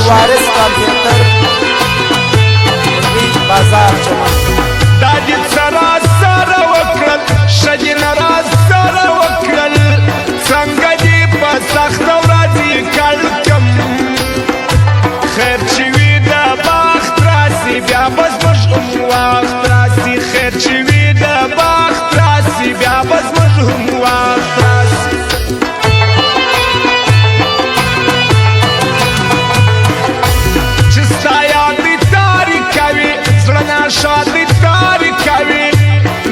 الوارث کمپیوټر بازار چمن دا دې څه راسره وکړل ښه دې نه راسره وکړل څنګه دې په سخته ورځ یې کړ کم خیر چې وي د بخت راسي بیا به زموږ هم وخت راسي خیر چې وي د بخت راسي بیا به زموږ هم وخت راسي چې ستا یاد دې تاري کوي زړه ناشاد دې تاري کوي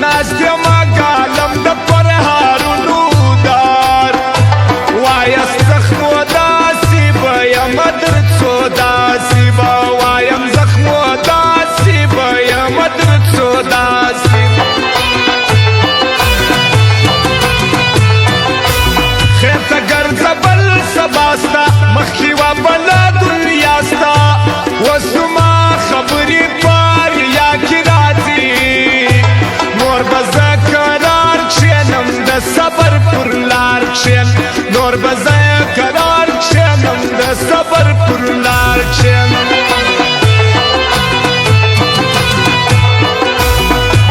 ناست یمه ګالم د پرهارونو دار وایم زخمو داسې به یمه در څو داسې به وایم زخمو داسې به یمه در څو داسې خیر ته ګرځه بل سبا ستا مخکې وه بله دنیا ستا اوس زما خبرې پر یا کې راځي نور به زه کرار کښېنم د صبر پر لار کښېن نور به زه کرار کښېنم د صبر پر لار کښېنم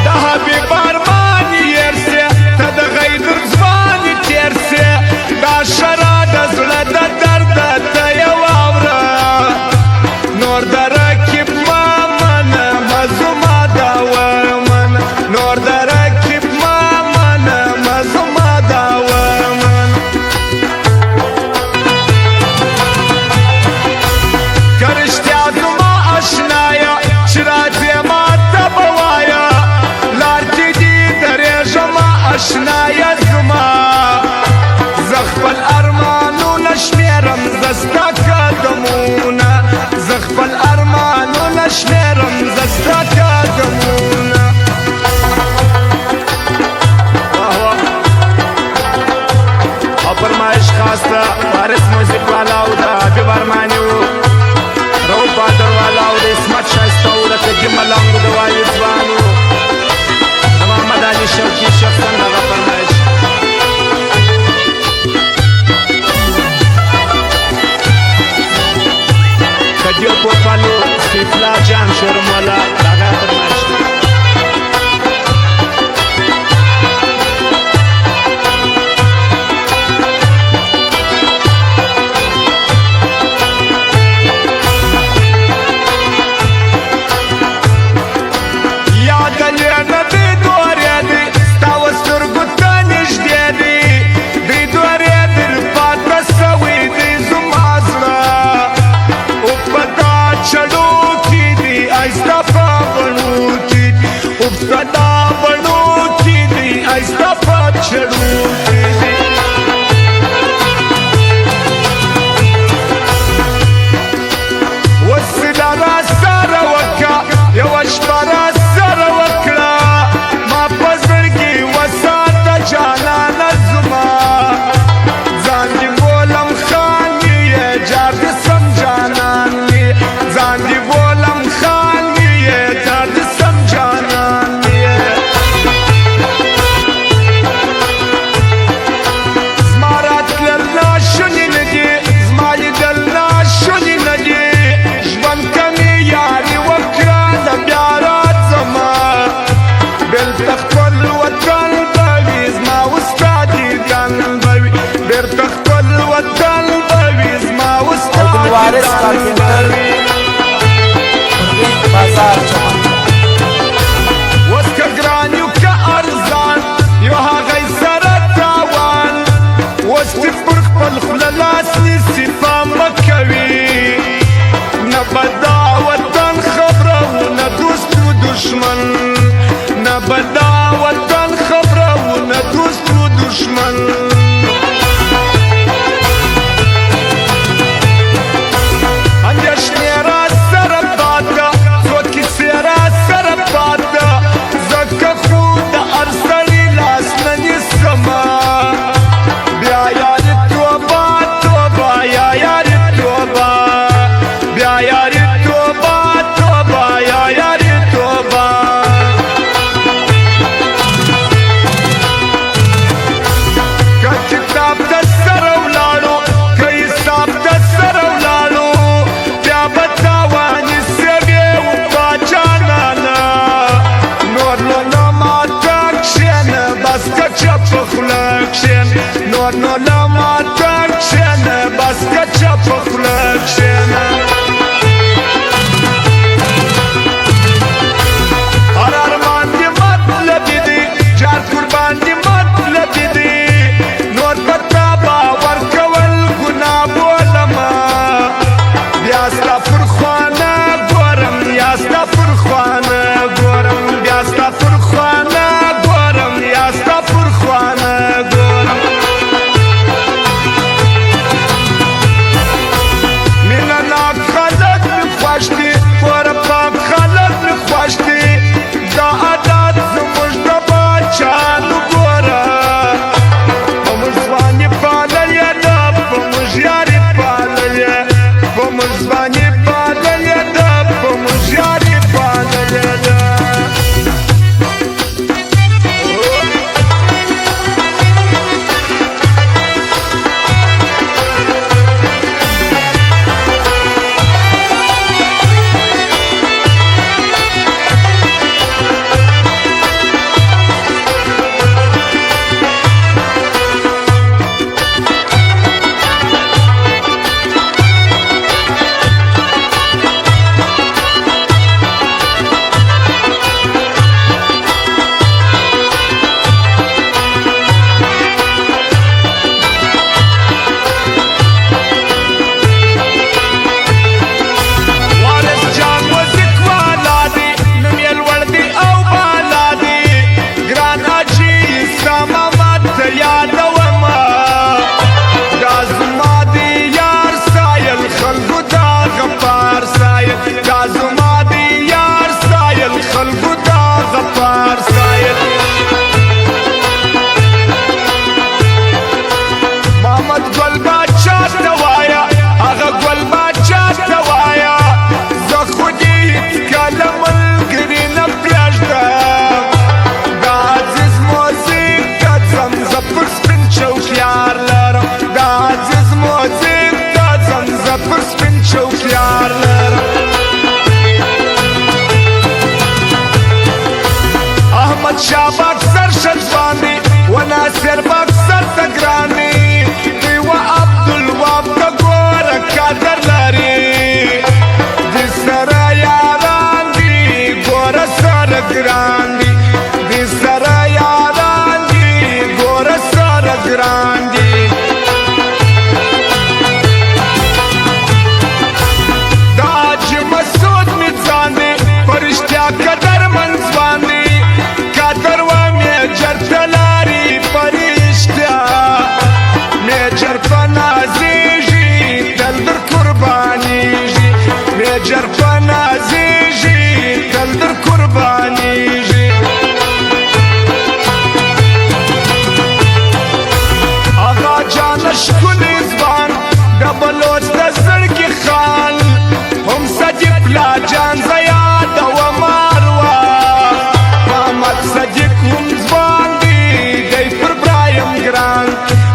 د حبیب ارمان هېر سې ته د غیدر ځوان تېر سې دا شرا د زړه د درده ته یې واوره نور د رقیب ما منمه زما دا ومنه نور د رقیب ما منمه زما دا ومنه که رښتیا زما اشنایه چې راځې ما ته به وایه لار کې دې درېږمه اشنایه زما زه خپل ارمانونه شمېرم زه ستا قدمونه زه خپل ارمانونه شمېرم زه ستا قدمونه او فرمایش خاص د وارث موزیک والا او د حبیب ارماني و رؤف بادر والا او د عصمت شایسته و د تږي ملنګ د والي ځوان و د محمد علي شوقي شخصا دغه فرمایش کدیو پوپانو سیفلا جان شورم والا دغه فرمایش خلقو دا غفار سایل محمد گل باچا توایا آغا گل باچا توایا زه خودی هیڅکله ملګري نه پرېږدم دا عزیز موزیک ته ځم زه پر سپین چوکیار لرم دا عزیز موزیک ته ځم زه پر سپین چوکیار لرم احمد شاه باکسر شزوانی و ناصر باکسر ته ګرانې دوی و عبدالوهاب ته ګوره قدر لري دې سره یاران دي ګوره سره ګران دي دې سره یاران دي ګوره سره ګران دي دا حاجي مسعود مې ځان دی په رښتیا قدرمن ځوان دی قدر و میجر ته لاري په رښتیا میجر په نازېږي تل در قربانېږي میجر په نازېږي تل در قربانېږي آغا جانه ښکلی ځوان د بلوچ د زړګي خان هم صدیق پلا جان زه یادوم هر وخت محمد صدیق هم ځوان دی دی پر برایم ګران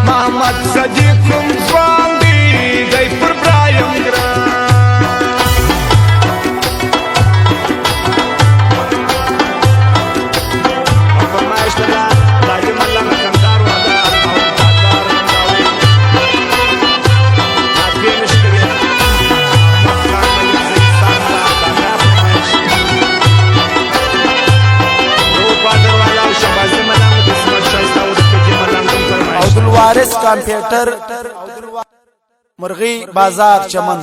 محمد صدیق هم ځوان دی دی پر برایم ګران فرمایش ده دادی ملنګ کندهار ودا او بازار ننګاوي ناکې نشته مکان ملي ساده دا فرمایش رو بادر والا او شبازي ملنګ د اسمت شایسته او د کجې ملنګ فرمایش عبدالوارث کمپیوټر مرغی بازار چمن